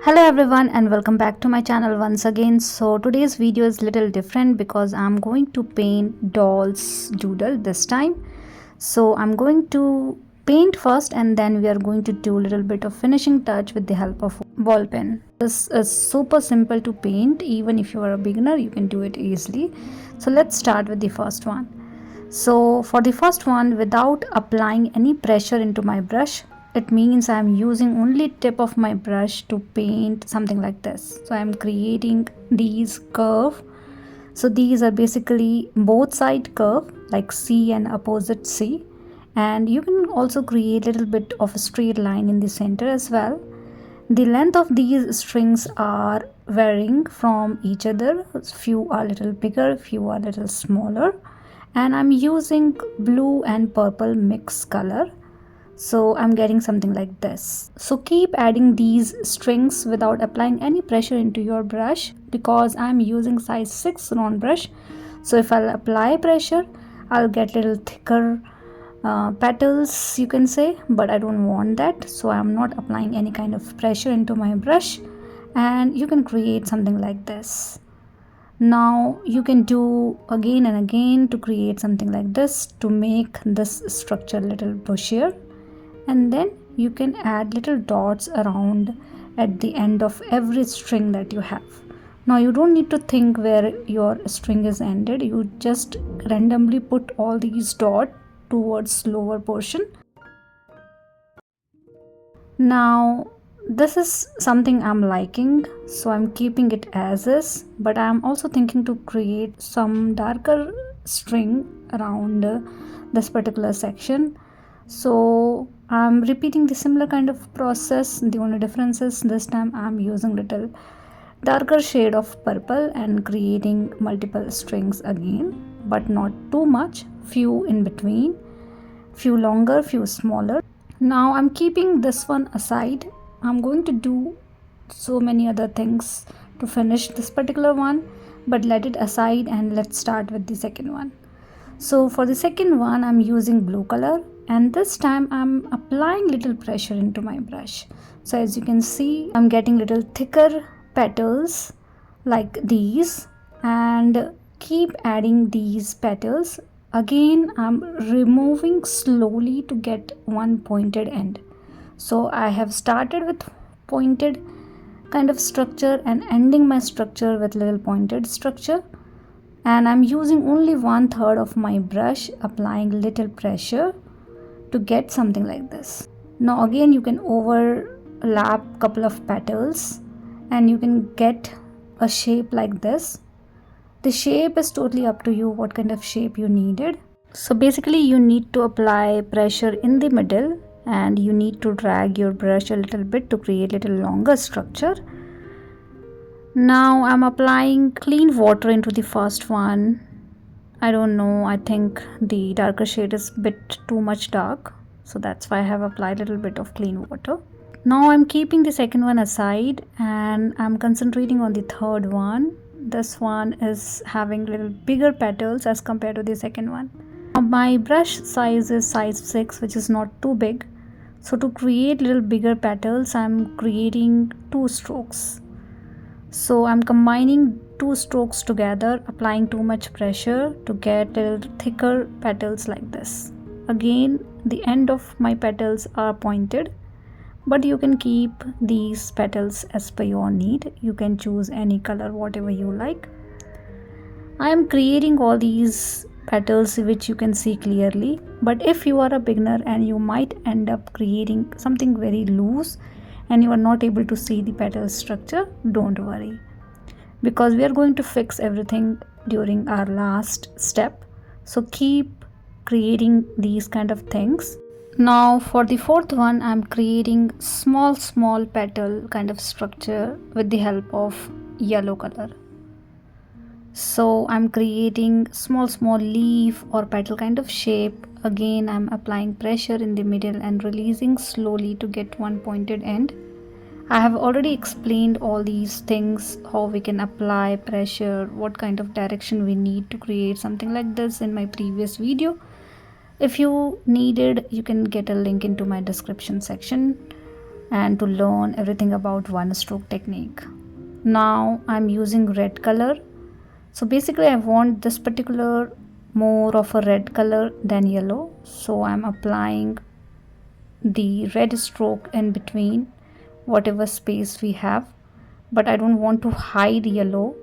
Hello everyone and welcome back to my channel once again. So today's video is little different because I'm going to paint dolls doodle this time. So I'm going to paint first and then we are going to do a little bit of finishing touch with the help of ball pen. This is super simple to paint. Even if you are a beginner, you can do it easily. So let's start with the first one. So for the first one, without applying any pressure into my brush, it means I'm using only tip of my brush to paint something like this. So I'm creating these curve. So these are basically both side curve like C and opposite C, and you can also create a little bit of a straight line in the center as well. The length of these strings are varying from each other. Few are a little bigger, few are a little smaller, and I'm using blue and purple mix color. So I'm getting something like this. So keep adding these strings without applying any pressure into your brush because I'm using size 6 round brush. So if I'll apply pressure, I'll get little thicker petals, you can say, but I don't want that. So I'm not applying any kind of pressure into my brush, and you can create something like this. Now you can do again and again to create something like this to make this structure a little bushier, and then you can add little dots around at the end of every string that you have. Now you don't need to think where your string is ended, you just randomly put all these dots towards lower portion. Now this is something I'm liking, so I'm keeping it as is, but I'm also thinking to create some darker string around this particular section. So I'm repeating the similar kind of process. The only difference is this time I'm using little darker shade of purple and creating multiple strings again, but not too much, few in between, few longer, few smaller. Now I'm keeping this one aside. I'm going to do so many other things to finish this particular one, but let it aside and let's start with the second one. So for the second one, I'm using blue color, and this time I'm applying little pressure into my brush. So as you can see, I'm getting little thicker petals like these, and keep adding these petals. Again, I'm removing slowly to get one pointed end. So I have started with pointed kind of structure and ending my structure with little pointed structure, and I'm using only 1/3 of my brush, applying little pressure to get something like this. Now again you can overlap couple of petals and you can get a shape like this. The shape is totally up to you what kind of shape you needed. So basically you need to apply pressure in the middle and you need to drag your brush a little bit to create a little longer structure. Now I'm applying clean water into the first one. I don't know, I think the darker shade is a bit too much dark, so that's why I have applied a little bit of clean water. Now I'm keeping the second one aside and I'm concentrating on the third one. This one is having little bigger petals as compared to the second one. Now my brush size is size 6, which is not too big. So to create little bigger petals, I'm creating 2 strokes. So I'm combining 2 strokes together, applying too much pressure to get little thicker petals like this. Again, the end of my petals are pointed, but you can keep these petals as per your need. You can choose any color, whatever you like. I am creating all these petals which you can see clearly, but if you are a beginner and you might end up creating something very loose and you are not able to see the petal structure, don't worry, because we are going to fix everything during our last step. So keep creating these kind of things. Now for the fourth one, I'm creating small petal kind of structure with the help of yellow color. So I'm creating small leaf or petal kind of shape. Again, I'm applying pressure in the middle and releasing slowly to get one pointed end. I have already explained all these things, how we can apply pressure, what kind of direction we need to create something like this in my previous video. If you needed, you can get a link into my description section. and to learn everything about one stroke technique. Now I'm using red color. So basically I want this particular more of a red color than yellow, so I'm applying the red stroke in between whatever space we have, but I don't want to hide yellow,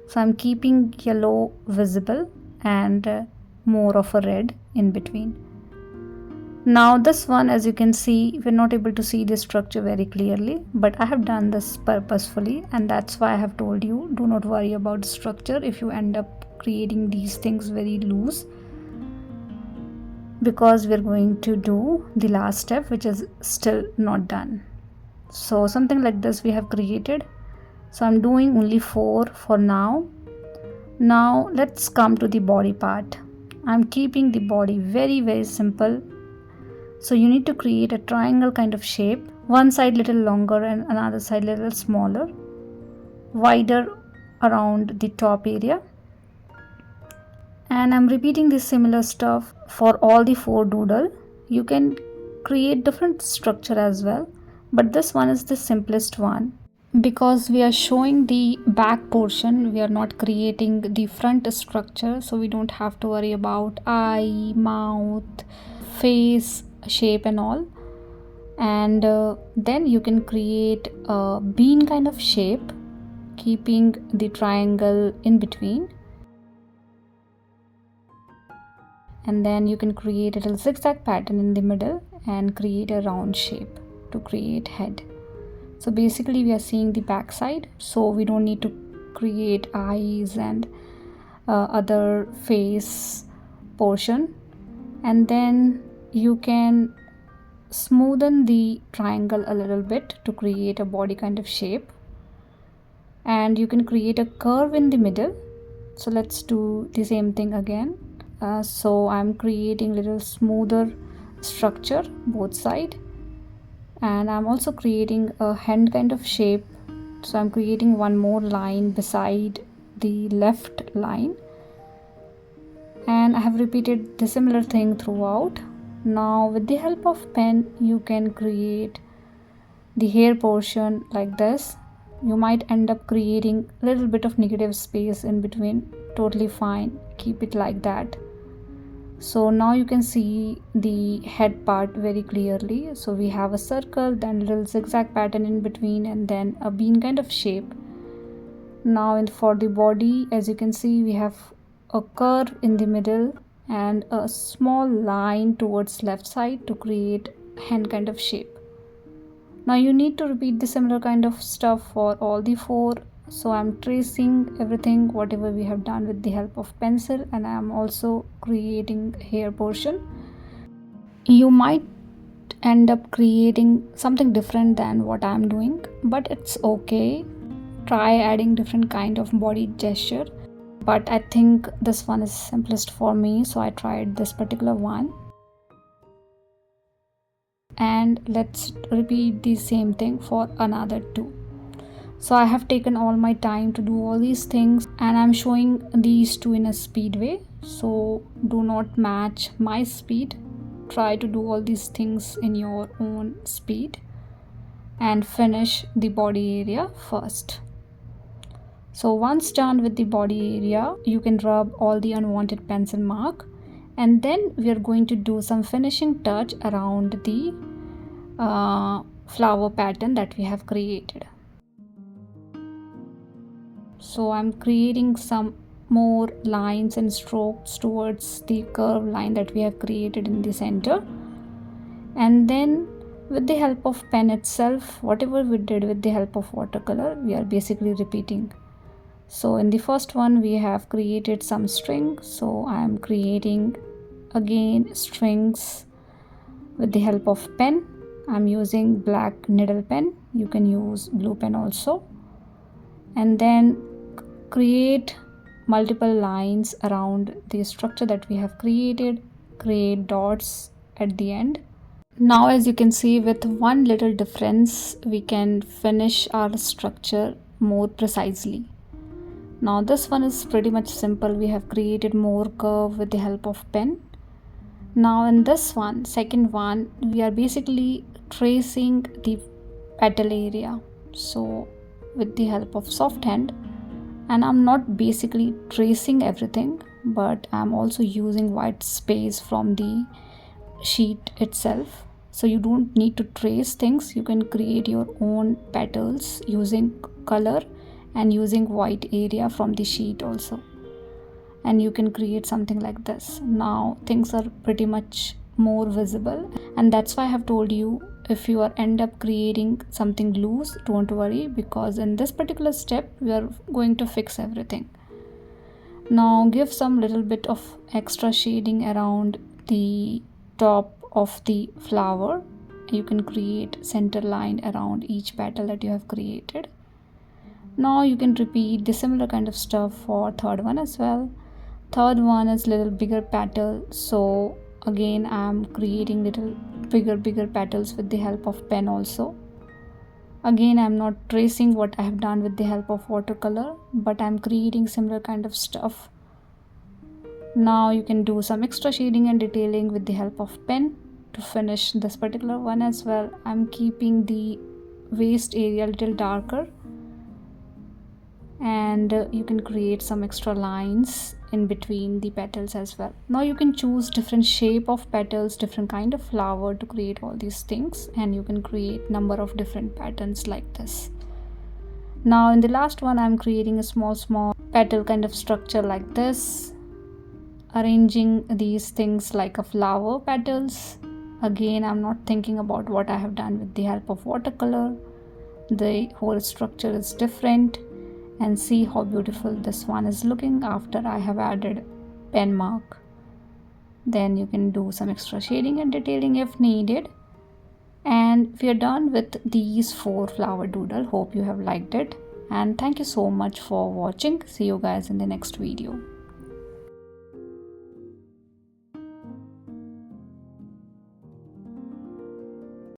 so I'm keeping yellow visible and more of a red in between. Now this one, as you can see, we're not able to see the structure very clearly, but I have done this purposefully, and that's why I have told you do not worry about structure if you end up creating these things very loose, because we're going to do the last step which is still not done. So something like this we have created. So I'm doing only 4 for now. Now let's come to the body part. I'm keeping the body very simple. So you need to create a triangle kind of shape, one side little longer and another side little smaller, wider around the top area. And I'm repeating this similar stuff for all the 4 doodle. You can create different structure as well, but this one is the simplest one. Because we are showing the back portion, we are not creating the front structure, so we don't have to worry about eye, mouth, face shape and all. And then you can create a bean kind of shape, keeping the triangle in between, and then you can create a little zigzag pattern in the middle and create a round shape to create head. So basically we are seeing the back side, so we don't need to create eyes and other face portion. And then you can smoothen the triangle a little bit to create a body kind of shape, and you can create a curve in the middle. So let's do the same thing again. So I'm creating little smoother structure both side, and I'm also creating a hand kind of shape. So I'm creating one more line beside the left line, and I have repeated the similar thing throughout. Now with the help of pen you can create the hair portion like this. You might end up creating a little bit of negative space in between, totally fine, keep it like that. So now you can see the head part very clearly. So we have a circle, then a little zigzag pattern in between, and then a bean kind of shape. Now for the body, as you can see, we have a curve in the middle and a small line towards left side to create hand kind of shape. Now you need to repeat the similar kind of stuff for all the 4. So I'm tracing everything whatever we have done with the help of pencil, and I'm also creating hair portion. You might end up creating something different than what I'm doing, but it's okay. Try adding different kind of body gesture, but I think this one is simplest for me, so I tried this particular one. And let's repeat the same thing for another 2. So I have taken all my time to do all these things, and I'm showing these 2 in a speed way, so do not match my speed. Try to do all these things in your own speed and finish the body area first. So once done with the body area, you can rub all the unwanted pencil mark, and then we are going to do some finishing touch around the flower pattern that we have created. So I'm creating some more lines and strokes towards the curved line that we have created in the center, and then with the help of pen itself, whatever we did with the help of watercolor, we are basically repeating. So in the first one we have created some string, so I am creating again strings with the help of pen. I'm using black needle pen, you can use blue pen also, and then create multiple lines around the structure that we have created, create dots at the end. Now as you can see, with one little difference we can finish our structure more precisely. Now this one is pretty much simple, we have created more curve with the help of pen. Now in this one, second one, we are basically tracing the petal area. So with the help of soft hand, and I'm not basically tracing everything, but I'm also using white space from the sheet itself. So you don't need to trace things, you can create your own petals using color and using white area from the sheet also, and you can create something like this. Now things are pretty much more visible, and that's why I have told you, if you are end up creating something loose, don't worry, because in this particular step we are going to fix everything. Now give some little bit of extra shading around the top of the flower. You can create center line around each petal that you have created. Now you can repeat the similar kind of stuff for third one as well. Third one is little bigger petal, so again I'm creating little bigger petals with the help of pen also. Again, I'm not tracing what I have done with the help of watercolor, but I'm creating similar kind of stuff. Now you can do some extra shading and detailing with the help of pen to finish this particular one as well. I'm keeping the waist area a little darker, and you can create some extra lines in between the petals as well. Now you can choose different shape of petals, different kind of flower to create all these things, and you can create number of different patterns like this. Now in the last one, I'm creating a small petal kind of structure like this, arranging these things like a flower petals. Again, I'm not thinking about what I have done with the help of watercolor. The whole structure is different, and see how beautiful this one is looking after I have added pen mark. Then you can do some extra shading and detailing if needed. And we are done with these 4 flower doodle. Hope you have liked it, and thank you so much for watching. See you guys in the next video.